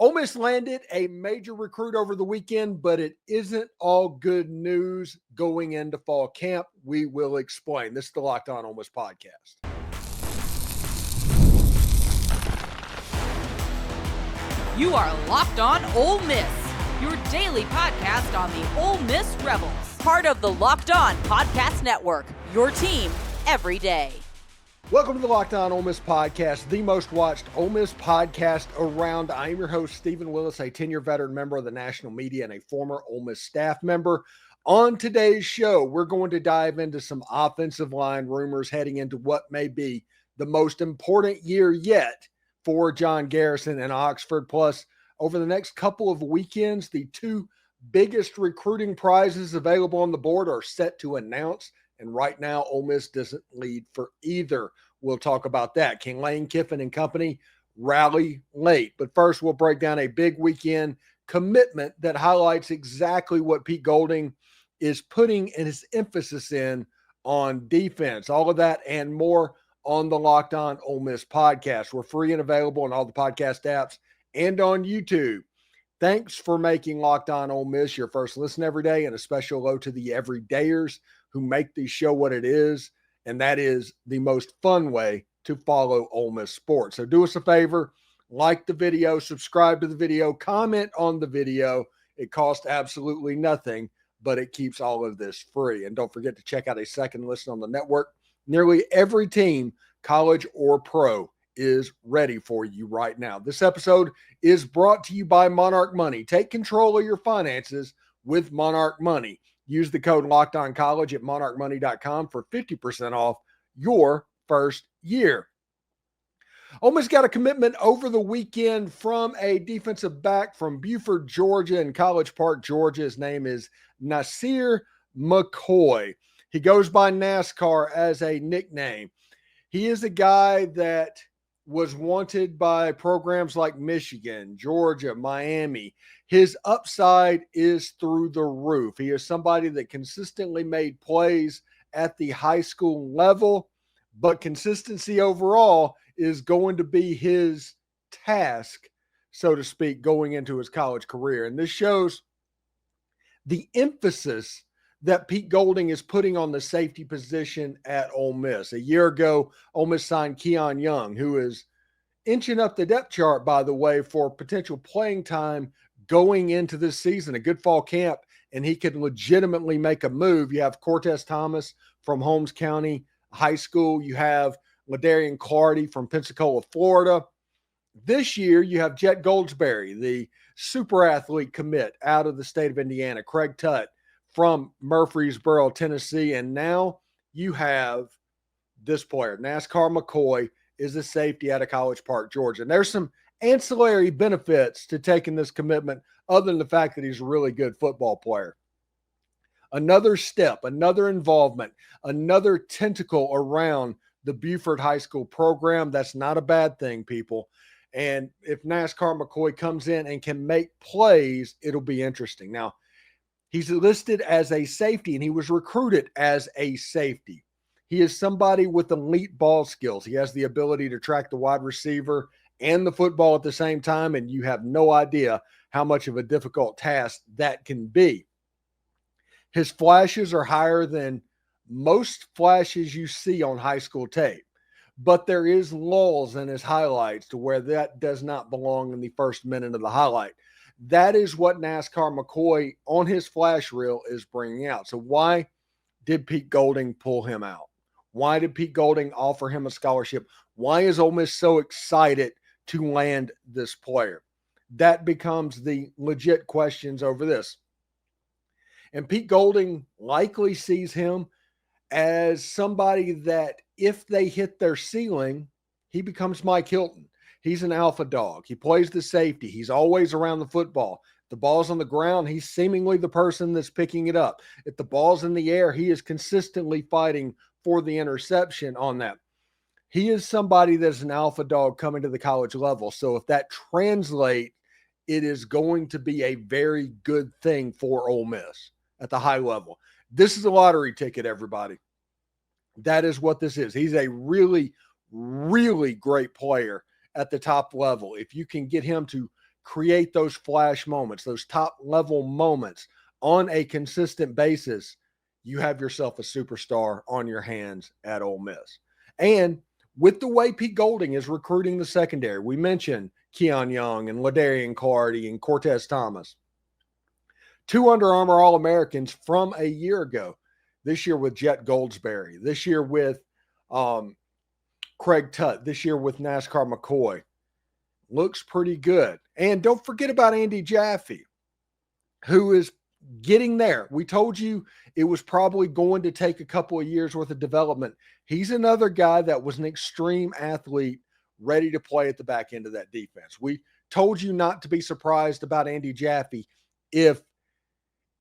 Ole Miss landed a major recruit over the weekend, but it isn't all good news going into fall camp. We will explain. This is the Locked On Ole Miss podcast. You are Locked On Ole Miss, your daily podcast on the Ole Miss Rebels. Part of the Locked On Podcast Network, your team every day. Welcome to the Locked On Ole Miss podcast, the most watched Ole Miss podcast around. I am your host, Steven Willis, a 10-year veteran member of the national media and a former Ole Miss staff member. On today's show, we're going to dive into some offensive line rumors heading into what may be the most important year yet for John Garrison and Oxford. Plus, over the next couple of weekends, the two biggest recruiting prizes available on the board are set to announce. And right now, Ole Miss doesn't lead for either. We'll talk about that. Can Lane Kiffin and company rally late? But first, we'll break down a big weekend commitment that highlights exactly what Pete Golding is putting his emphasis in on defense. All of that and more on the Locked On Ole Miss podcast. We're free and available on all the podcast apps and on YouTube. Thanks for making Locked On Ole Miss your first listen every day, and a special hello to the everydayers who make the show what it is, and that is the most fun way to follow Ole Miss sports. So do us a favor, like the video, subscribe to the video, comment on the video. It costs absolutely nothing, but it keeps all of this free. And don't forget to check out a second listen on the network. Nearly every team, college or pro, is ready for you right now. This episode is brought to you by Monarch Money. Take control of your finances with Monarch Money. Use the code LOCKEDONCollege at monarchmoney.com for 50% off your first year. Ole Miss got a commitment over the weekend from a defensive back from Buford, Georgia, and College Park, Georgia. His name is Nassir McCoy. He goes by NASCAR as a nickname. He is a guy that was wanted by programs like Michigan, Georgia, Miami. His upside is through the roof. He is somebody that consistently made plays at the high school level, but consistency overall is going to be his task, so to speak, going into his college career. And this shows the emphasis that Pete Golding is putting on the safety position at Ole Miss. A year ago, Ole Miss signed Keon Young, who is inching up the depth chart, by the way, for potential playing time going into this season. A good fall camp, and he could legitimately make a move. You have Cortez Thomas from Holmes County High School. You have LaDarian Clardy from Pensacola, Florida. This year, you have Jet Goldsberry, the super athlete commit out of the state of Indiana. Craig Tutt from Murfreesboro, Tennessee. And now you have this player, NASCAR McCoy, is a safety out of College Park, Georgia. And there's some ancillary benefits to taking this commitment other than the fact that he's a really good football player. Another step, another involvement, another tentacle around the Buford High School program. That's not a bad thing, people. And if NASCAR McCoy comes in and can make plays, it'll be interesting. Now, he's listed as a safety, and he was recruited as a safety. He is somebody with elite ball skills. He has the ability to track the wide receiver and the football at the same time, and you have no idea how much of a difficult task that can be. His flashes are higher than most flashes you see on high school tape, but there is lulls in his highlights to where that does not belong in the first minute of the highlight. That is what NASCAR McCoy on his flash reel is bringing out. So why did Pete Golding pull him out? Why did Pete Golding offer him a scholarship? Why is Ole Miss so excited to land this player? That becomes the legit questions over this. And Pete Golding likely sees him as somebody that if they hit their ceiling, he becomes Mike Hilton. He's an alpha dog. He plays the safety. He's always around the football. If the ball's on the ground, he's seemingly the person that's picking it up. If the ball's in the air, he is consistently fighting for the interception on that. He is somebody that's an alpha dog coming to the college level. So if that translates, it is going to be a very good thing for Ole Miss at the high level. This is a lottery ticket, everybody. That is what this is. He's a really, really great player at the top level. If you can get him to create those flash moments, those top level moments on a consistent basis, you have yourself a superstar on your hands at Ole Miss. And with the way Pete Golding is recruiting the secondary, we mentioned Keon Young and LaDarian Clardy and Cortez Thomas. 2 Under Armour All-Americans from a year ago. This year with Jet Goldsberry. This year with Craig Tutt. This year with NASCAR McCoy. Looks pretty good. And don't forget about Andy Jaffe, who is getting there. We told you it was probably going to take a couple of years worth of development. He's another guy that was an extreme athlete ready to play at the back end of that defense. We told you not to be surprised about Andy Jaffe if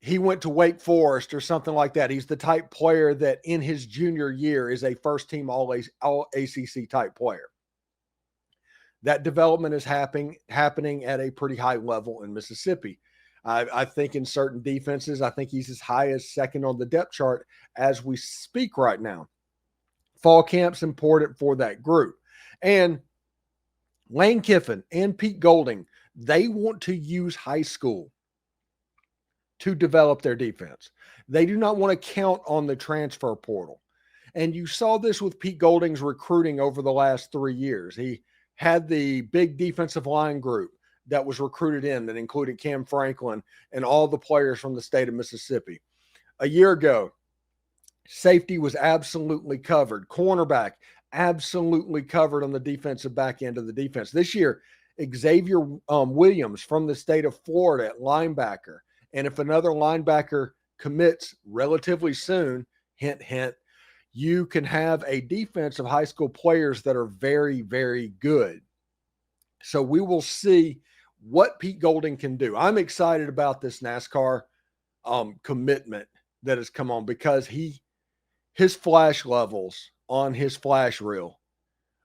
he went to Wake Forest or something like that. He's the type player that in his junior year is a first-team all ACC type player. That development is happening at a pretty high level in Mississippi. I think in certain defenses, I think he's as high as second on the depth chart as we speak right now. Fall camp's important for that group. And Lane Kiffin and Pete Golding, they want to use high school to develop their defense. They do not want to count on the transfer portal. And you saw this with Pete Golding's recruiting over the last 3 years. He had the big defensive line group that was recruited in that included Cam Franklin and all the players from the state of Mississippi. A year ago, safety was absolutely covered. Cornerback, absolutely covered on the defensive back end of the defense. This year, Xavier Williams from the state of Florida at linebacker. And if another linebacker commits relatively soon, hint, hint, you can have a defense of high school players that are very, very good. So we will see what Pete Golding can do. I'm excited about this NASCAR commitment that has come on because his flash levels on his flash reel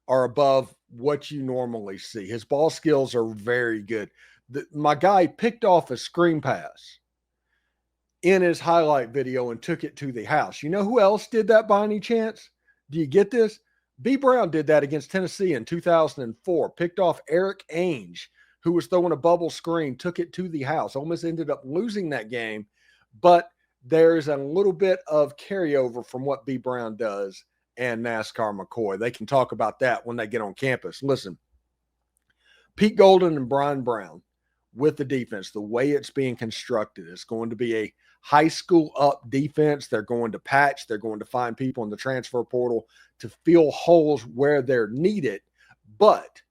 are above what you normally see. His ball skills are very good. My guy picked off a screen pass in his highlight video and took it to the house. You know who else did that by any chance? Do you get this? B. Brown did that against Tennessee in 2004. Picked off Eric Ainge, who was throwing a bubble screen, took it to the house. Ole Miss ended up losing that game, but there's a little bit of carryover from what B. Brown does and NASCAR McCoy. They can talk about that when they get on campus. Listen, Pete Golding and Brian Brown with the defense, the way it's being constructed, it's going to be a high school up defense. They're going to patch. They're going to find people in the transfer portal to fill holes where they're needed. But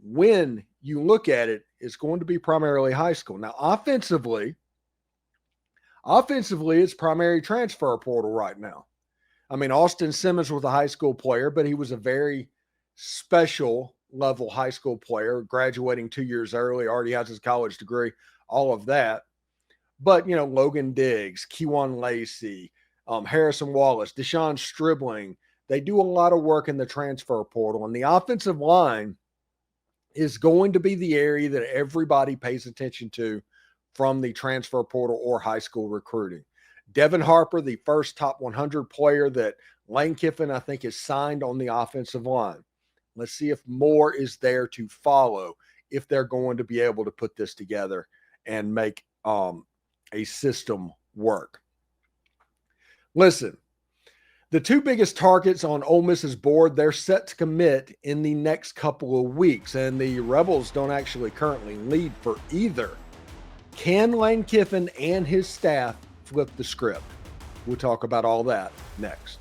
when you look at it, it's going to be primarily high school. Now, offensively, it's primary transfer portal right now. I mean, Austin Simmons was a high school player, but he was a very special level high school player, graduating 2 years early, already has his college degree, all of that. But, you know, Logan Diggs, Kewan Lacey, Harrison Wallace, Deshaun Stribling, they do a lot of work in the transfer portal. And the offensive line is going to be the area that everybody pays attention to from the transfer portal or high school recruiting. Devin Harper, the first top 100 player that Lane Kiffin, I think, is signed on the offensive line. Let's see if more is there to follow if they're going to be able to put this together and make a system work. Listen, the 2 biggest targets on Ole Miss's board, they're set to commit in the next couple of weeks, and the Rebels don't actually currently lead for either. Can Lane Kiffin and his staff flip the script? We'll talk about all that next.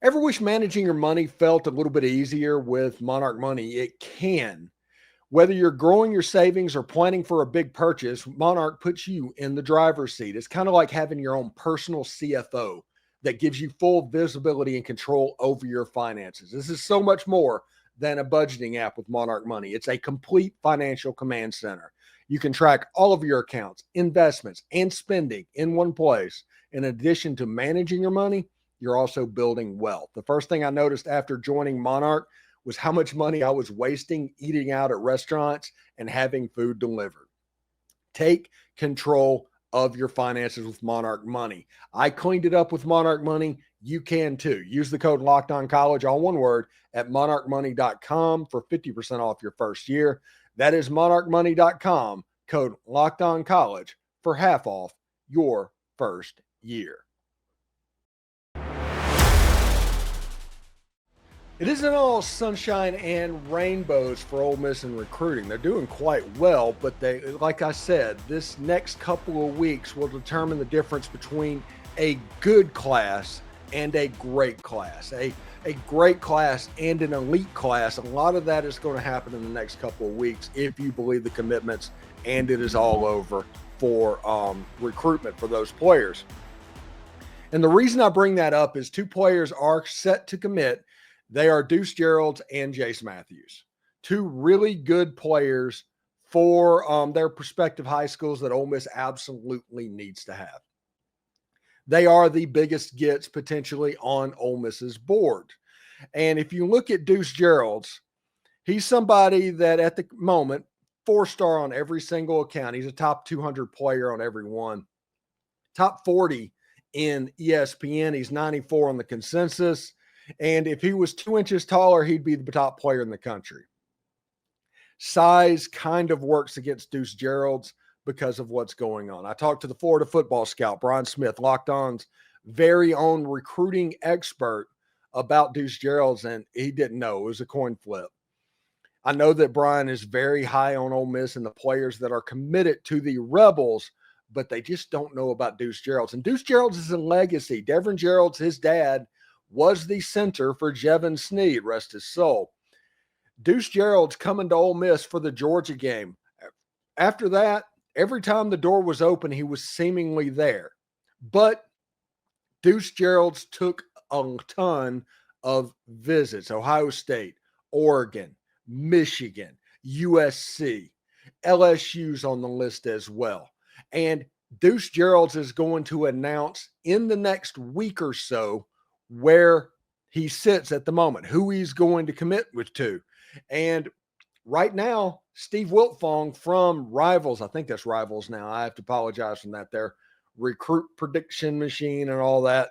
Ever wish managing your money felt a little bit easier with Monarch Money? It can. Whether you're growing your savings or planning for a big purchase, Monarch puts you in the driver's seat. It's kind of like having your own personal CFO that gives you full visibility and control over your finances. This is so much more than a budgeting app with Monarch Money. It's a complete financial command center. You can track all of your accounts, investments, and spending in one place. In addition to managing your money, you're also building wealth. The first thing I noticed after joining Monarch was how much money I was wasting eating out at restaurants and having food delivered. Take control of your finances with Monarch Money. I cleaned it up with Monarch Money. You can too. Use the code LOCKEDONCollege, all one word, at monarchmoney.com for 50% off your first year. That is monarchmoney.com, code LOCKEDONCollege for half off your first year. It isn't all sunshine and rainbows for Ole Miss in recruiting. They're doing quite well, but like I said, this next couple of weeks will determine the difference between a good class and a great class. A great class and an elite class. A lot of that is going to happen in the next couple of weeks if you believe the commitments, and it is all over for recruitment for those players. And the reason I bring that up is two players are set to commit. They are Deuce Geralds and Jase Mathews, two really good players for their prospective high schools that Ole Miss absolutely needs to have. They are the biggest gets potentially on Ole Miss's board. And if you look at Deuce Geralds, he's somebody that at the moment, 4-star on every single account. He's a top 200 player on every one. Top 40 in ESPN. He's 94 on the consensus. And if he was 2 inches taller, he'd be the top player in the country. Size kind of works against Deuce Geralds because of what's going on. I talked to the Florida football scout, Brian Smith, Locked On's very own recruiting expert, about Deuce Geralds, and he didn't know. It was a coin flip. I know that Brian is very high on Ole Miss and the players that are committed to the Rebels, but they just don't know about Deuce Geralds. And Deuce Geralds is a legacy. Devin Geralds, his dad, was the center for Jevin Sneed, rest his soul. Deuce Geralds coming to Ole Miss for the Georgia game. After that, every time the door was open, he was seemingly there. But Deuce Geralds took a ton of visits. Ohio State, Oregon, Michigan, USC, LSU's on the list as well. And Deuce Geralds is going to announce in the next week or so where he sits at the moment, who he's going to commit with to. And right now, Steve Wiltfong from Rivals, I think that's Rivals now. I have to apologize for that. Their recruit prediction machine and all that.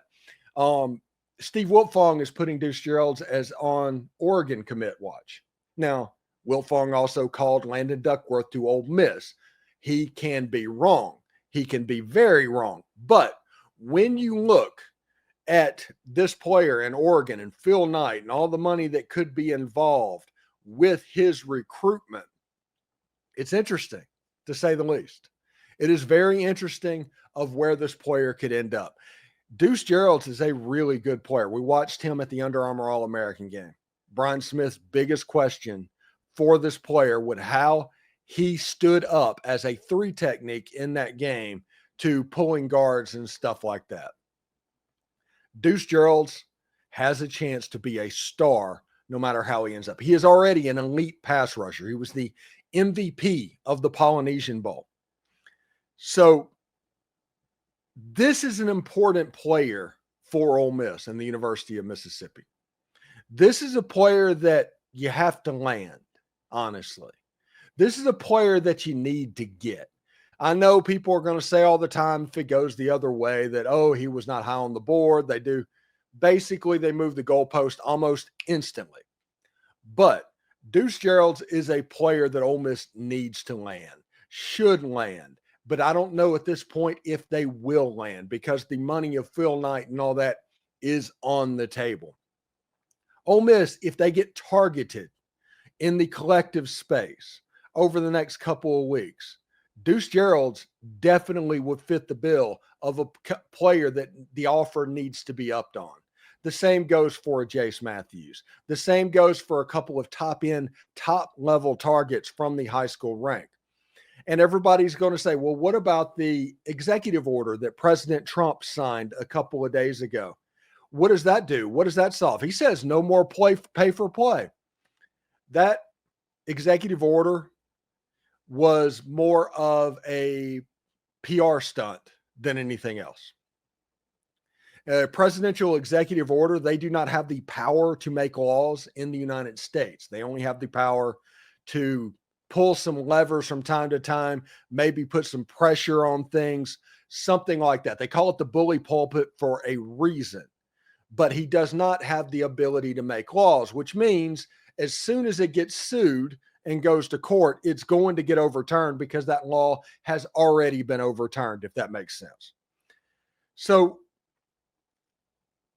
Steve Wiltfong is putting Deuce Geralds as on Oregon commit watch. Now, Wiltfong also called Landon Duckworth to Ole Miss. He can be wrong. He can be very wrong. But when you look at this player in Oregon and Phil Knight and all the money that could be involved with his recruitment, it's interesting, to say the least. It is very interesting of where this player could end up. Deuce Geralds is a really good player. We watched him at the Under Armour All-American game. Brian Smith's biggest question for this player was how he stood up as a 3 technique in that game to pulling guards and stuff like that. Deuce Geralds has a chance to be a star no matter how he ends up. He is already an elite pass rusher. He was the MVP of the Polynesian Bowl. So this is an important player for Ole Miss and the University of Mississippi. This is a player that you have to land, honestly. This is a player that you need to get. I know people are going to say all the time, if it goes the other way, that, oh, he was not high on the board. They do. Basically, they move the goalpost almost instantly. But Deuce Geralds is a player that Ole Miss needs to land, should land. But I don't know at this point if they will land because the money of Phil Knight and all that is on the table. Ole Miss, if they get targeted in the collective space over the next couple of weeks, Deuce Geralds definitely would fit the bill of a player that the offer needs to be upped on. The same goes for a Jase Mathews. The same goes for a couple of top-end, top-level targets from the high school rank. And everybody's going to say, well, what about the executive order that President Trump signed a couple of days ago? What does that do? What does that solve? He says no more pay for play. That executive order was more of a PR stunt than anything else. A presidential executive order, they do not have the power to make laws in the United States. They only have the power to pull some levers from time to time, maybe put some pressure on things, something like that. They call it the bully pulpit for a reason, but he does not have the ability to make laws, which means as soon as it gets sued and goes to court, it's going to get overturned because that law has already been overturned, if that makes sense. So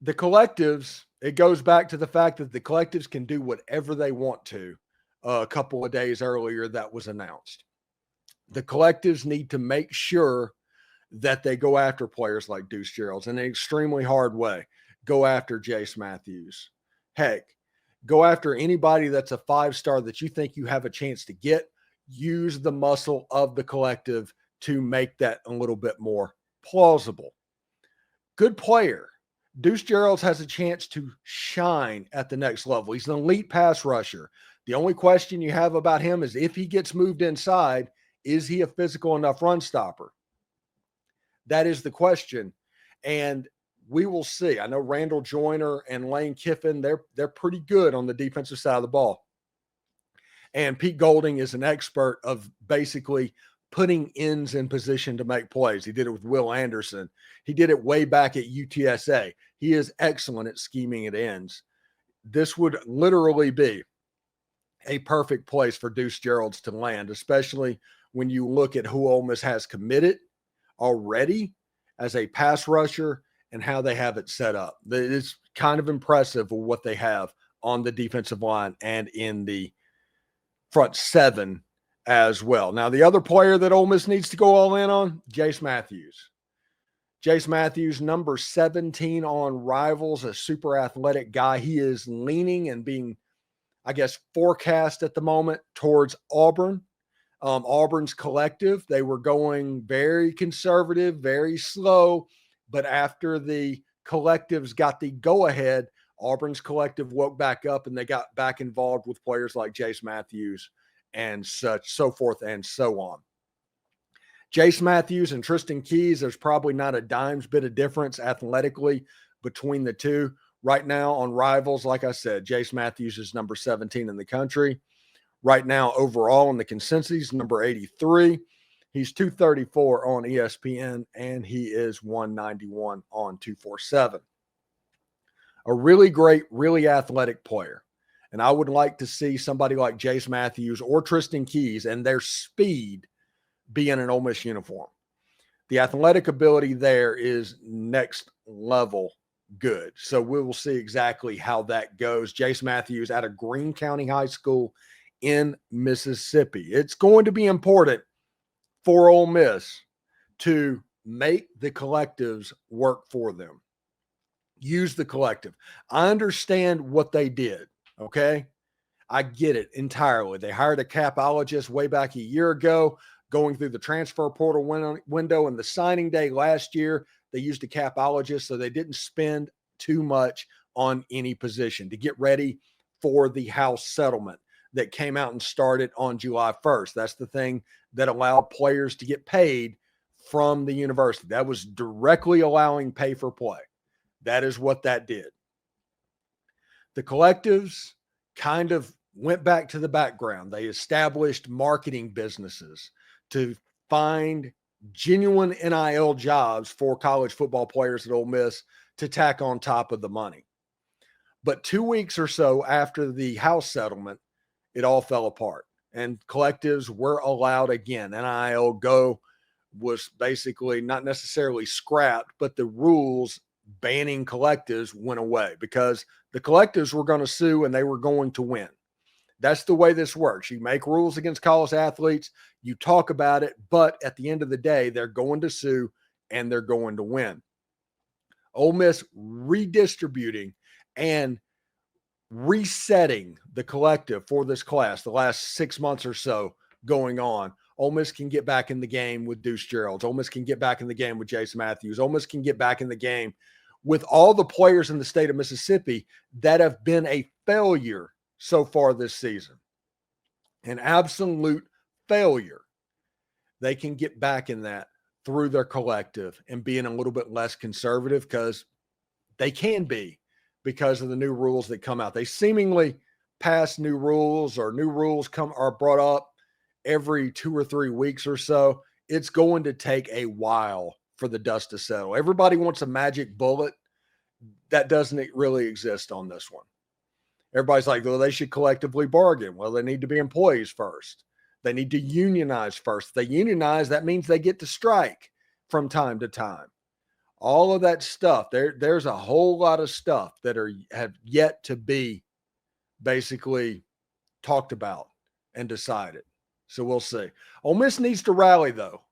the collectives, it goes back to the fact that the collectives can do whatever they want to. A couple of days earlier, that was announced. The collectives need to make sure that they go after players like Deuce Geralds in an extremely hard way. Go after Jase Mathews. Heck, go after anybody that's a 5-star that you think you have a chance to get. Use the muscle of the collective to make that a little bit more plausible. Good player. Deuce Geralds has a chance to shine at the next level. He's an elite pass rusher. The only question you have about him is if he gets moved inside, is he a physical enough run stopper? That is the question. And we will see. I know Randall Joyner and Lane Kiffin, they're pretty good on the defensive side of the ball. And Pete Golding is an expert of basically putting ends in position to make plays. He did it with Will Anderson. He did it way back at UTSA. He is excellent at scheming at ends. This would literally be a perfect place for Deuce Geralds to land, especially when you look at who Ole Miss has committed already as a pass rusher and how they have it set up. It's kind of impressive what they have on the defensive line and in the front seven as well. Now, the other player that Ole Miss needs to go all in on, Jase Mathews. Jase Mathews, number 17 on Rivals, a super athletic guy. He is leaning and being, I guess, forecast at the moment towards Auburn. Auburn's collective, they were going very conservative, very slow, but after the collectives got the go-ahead, Auburn's collective woke back up and they got back involved with players like Jase Mathews and such, so forth and so on. Jase Mathews and Tristan Keys, there's probably not a dime's bit of difference athletically between the two. Right now on Rivals, like I said, Jase Mathews is number 17 in the country. Right now, overall in the consensus, number 83. He's 234 on ESPN, and he is 191 on 247. A really great, really athletic player. And I would like to see somebody like Jase Mathews or Tristan Keys and their speed be in an Ole Miss uniform. The athletic ability there is next level good. So we will see exactly how that goes. Jase Mathews out of Greene County High School in Mississippi. It's going to be important for Ole Miss to make the collectives work for them. Use the collective. I understand what they did, okay? I get it entirely. They hired a capologist way back a year ago, going through the transfer portal window and the signing day last year. They used a capologist, so they didn't spend too much on any position to get ready for the House settlement that came out and started on July 1st. That's the thing that allowed players to get paid from the university. That was directly allowing pay for play. That is what that did. The collectives kind of went back to the background. They established marketing businesses to find genuine NIL jobs for college football players at Ole Miss to tack on top of the money. But 2 weeks or so after the House settlement, it all fell apart and collectives were allowed again. NIL Go was basically not necessarily scrapped, but the rules banning collectives went away because the collectives were going to sue and they were going to win. That's the way this works. You make rules against college athletes, you talk about it, but at the end of the day, they're going to sue and they're going to win. Ole Miss redistributing and resetting the collective for this class the last 6 months or so going on. Ole Miss can get back in the game with Deuce Geralds. Ole Miss can get back in the game with Jase Mathews. Ole Miss can get back in the game with all the players in the state of Mississippi that have been a failure so far this season. An absolute failure. They can get back in that through their collective and being a little bit less conservative because they can be because of the new rules that come out. They seemingly pass new rules or new rules are brought up every 2 or 3 weeks or so, it's going to take a while for the dust to settle. Everybody wants a magic bullet. That doesn't really exist on this one. Everybody's like, well, they should collectively bargain. Well, they need to be employees first. They need to unionize first. If they unionize, that means they get to strike from time to time. All of that stuff, there's a whole lot of stuff that have yet to be basically talked about and decided. So we'll see. Ole Miss needs to rally, though,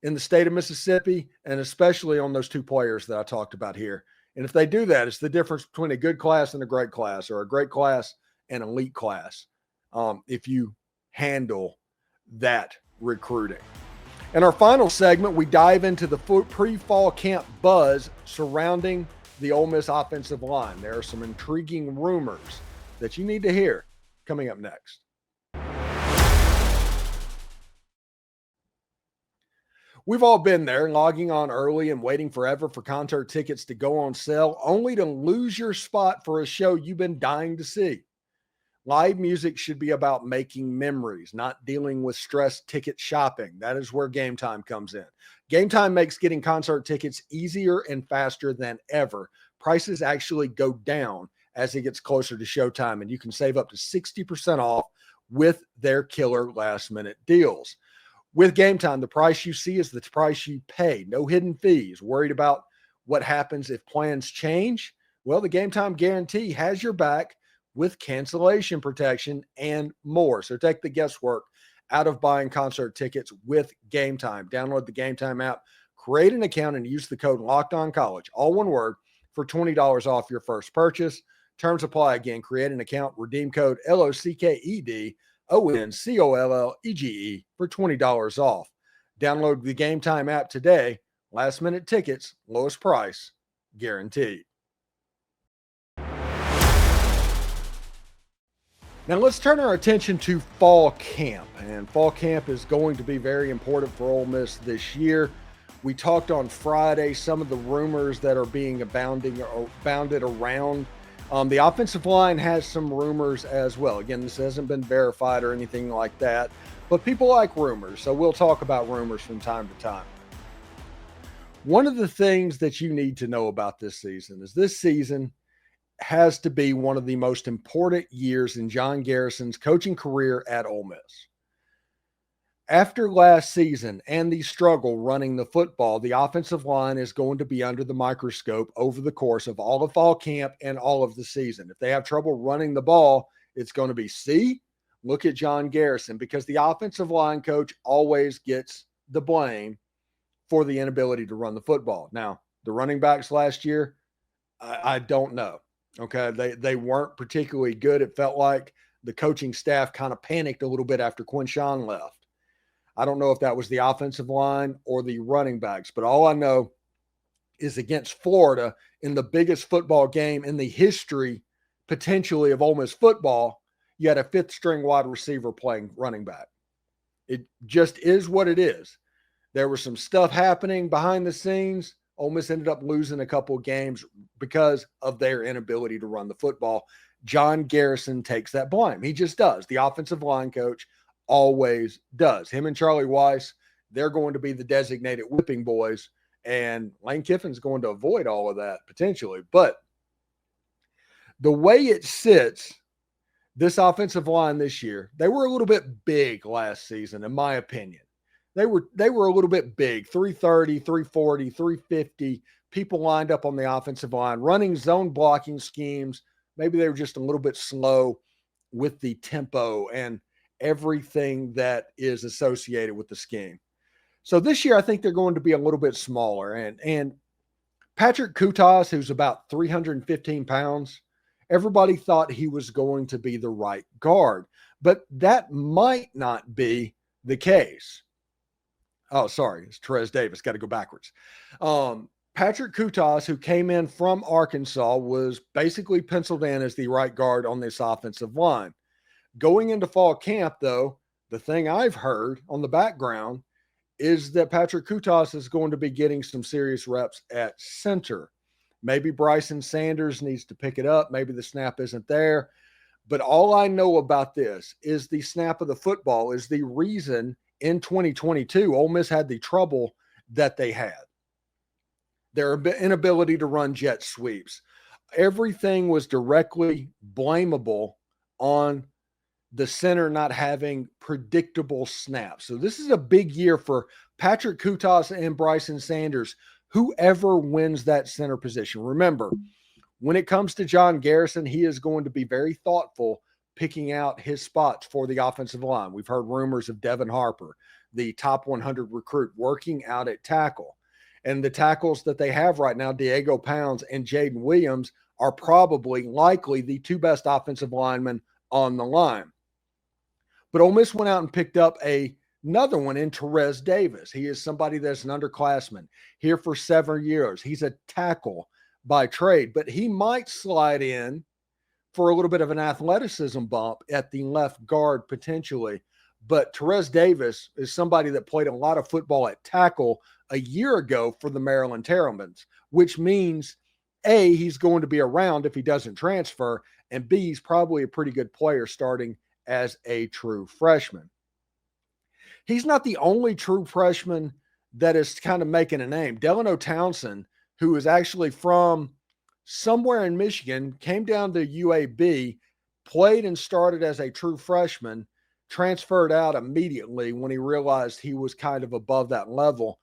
in the state of Mississippi, and especially on those 2 players that I talked about here. And if they do that, it's the difference between a good class and a great class, or a great class and elite class, if you handle that recruiting. In our final segment, we dive into the pre-fall camp buzz surrounding the Ole Miss offensive line. There are some intriguing rumors that you need to hear coming up next. We've all been there, logging on early and waiting forever for concert tickets to go on sale, only to lose your spot for a show you've been dying to see. Live music should be about making memories, not dealing with stress ticket shopping. That is where GameTime comes in. GameTime makes getting concert tickets easier and faster than ever. Prices actually go down as it gets closer to showtime, and you can save up to 60% off with their killer last-minute deals. With GameTime, the price you see is the price you pay. No hidden fees. Worried about what happens if plans change? Well, the GameTime guarantee has your back with cancellation protection and more. So take the guesswork out of buying concert tickets with GameTime. Download the GameTime app, create an account, and use the code LOCKEDONCollege, all one word, for $20 off your first purchase. Terms apply. Again, create an account, redeem code LOCKEDONCOLLEGE for $20 off. Download the GameTime app today. Last minute tickets, lowest price, guaranteed. Now let's turn our attention to fall camp. And fall camp is going to be very important for Ole Miss this year. We talked on Friday some of the rumors that are being bounded around. The offensive line has some rumors as well. Again, this hasn't been verified or anything like that, but people like rumors, so we'll talk about rumors from time to time. One of the things that you need to know about this season is this season has to be one of the most important years in John Garrison's coaching career at Ole Miss. After last season and the struggle running the football, the offensive line is going to be under the microscope over the course of all of fall camp and all of the season. If they have trouble running the ball, it's going to be, look at John Garrison, because the offensive line coach always gets the blame for the inability to run the football. Now, the running backs last year, I don't know. Okay, they weren't particularly good. It felt like the coaching staff kind of panicked a little bit after Quinshawn left. I don't know if that was the offensive line or the running backs, but all I know is against Florida in the biggest football game in the history, potentially, of Ole Miss football, you had a 5th string wide receiver playing running back. It just is what it is. There was some stuff happening behind the scenes. Ole Miss ended up losing a couple of games because of their inability to run the football. John Garrison takes that blame. He just does. The offensive line coach always does. Him and Charlie Weiss, they're going to be the designated whipping boys, and Lane Kiffin's going to avoid all of that potentially. But the way it sits, this offensive line this year, they were a little bit big last season, in my opinion. They were a little bit big, 330, 340, 350 people lined up on the offensive line, running zone blocking schemes. Maybe they were just a little bit slow with the tempo and everything that is associated with the scheme. So this year, I think they're going to be a little bit smaller. And Patrick Kutas, who's about 315 pounds, everybody thought he was going to be the right guard, but that might not be the case. Oh, sorry, it's Terez Davis. Got to go backwards. Patrick Kutas, who came in from Arkansas, was basically penciled in as the right guard on this offensive line. Going into fall camp, though, the thing I've heard on the background is that Patrick Kutas is going to be getting some serious reps at center. Maybe Bryson Sanders needs to pick it up. Maybe the snap isn't there. But all I know about this is the snap of the football is the reason in 2022 Ole Miss had the trouble that they had. Their inability to run jet sweeps. Everything was directly blamable on the center not having predictable snaps. So this is a big year for Patrick Kutas and Bryson Sanders, whoever wins that center position. Remember, when it comes to John Garrison, he is going to be very thoughtful picking out his spots for the offensive line. We've heard rumors of Devin Harper, the top 100 recruit, working out at tackle. And the tackles that they have right now, Diego Pounds and Jaden Williams, are probably likely the two best offensive linemen on the line. But Ole Miss went out and picked up another one in Terez Davis. He is somebody that's an underclassman here for 7 years. He's a tackle by trade, but he might slide in for a little bit of an athleticism bump at the left guard potentially. But Terez Davis is somebody that played a lot of football at tackle a year ago for the Maryland Terrapins, which means A, he's going to be around if he doesn't transfer, and B, he's probably a pretty good player starting as a true freshman. He's not the only true freshman that is kind of making a name. Delano Townsend, who is actually from somewhere in Michigan, came down to UAB, played and started as a true freshman, transferred out immediately when he realized he was kind of above that level.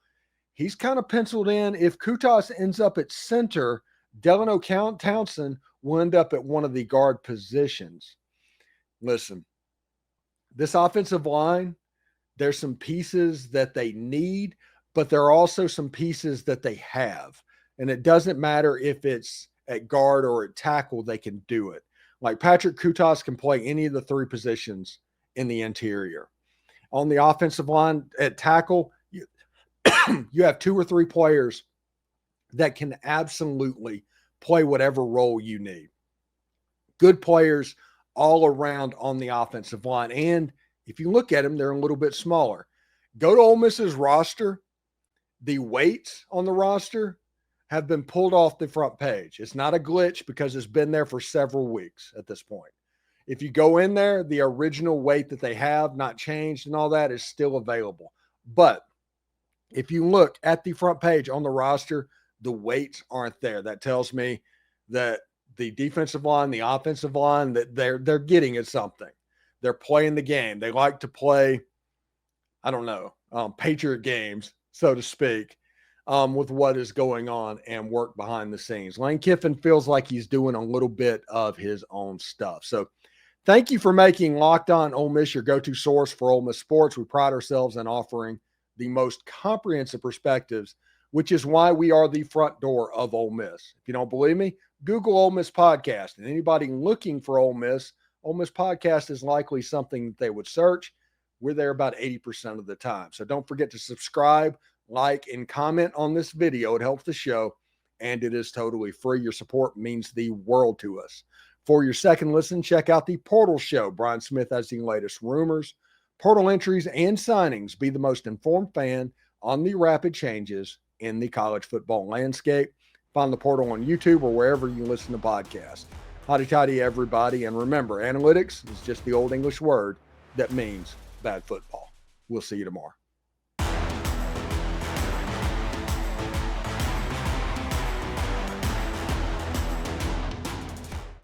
He's kind of penciled in. If Kutas ends up at center, Delano Townsend will end up at one of the guard positions. Listen, this offensive line, there's some pieces that they need, but there are also some pieces that they have. And it doesn't matter if it's at guard or at tackle, they can do it. Like Patrick Kutas can play any of the three positions in the interior. On the offensive line at tackle, you have two or three players that can absolutely play whatever role you need. Good players all around on the offensive line. And if you look at them, they're a little bit smaller. Go to Ole Miss's roster. The weights on the roster have been pulled off the front page. It's not a glitch because it's been there for several weeks at this point. If you go in there, the original weight that they have, not changed and all that, is still available. But if you look at the front page on the roster, the weights aren't there. That tells me that the defensive line, the offensive line, that they're getting at something. They're playing the game. They like to play, I don't know, Patriot games, so to speak, with what is going on and work behind the scenes. Lane Kiffin feels like he's doing a little bit of his own stuff. So thank you for making Locked On Ole Miss your go-to source for Ole Miss sports. We pride ourselves in offering the most comprehensive perspectives, which is why we are the front door of Ole Miss. If you don't believe me, Google Ole Miss Podcast. And anybody looking for Ole Miss Podcast is likely something that they would search. We're there about 80% of the time. So don't forget to subscribe, like, and comment on this video. It helps the show, and it is totally free. Your support means the world to us. For your second listen, check out the Portal Show. Brian Smith has the latest rumors, portal entries, and signings. Be the most informed fan on the rapid changes in the college football landscape. Find the Portal on YouTube or wherever you listen to podcasts. Hotty toddy, everybody. And remember, analytics is just the old English word that means bad football. We'll see you tomorrow.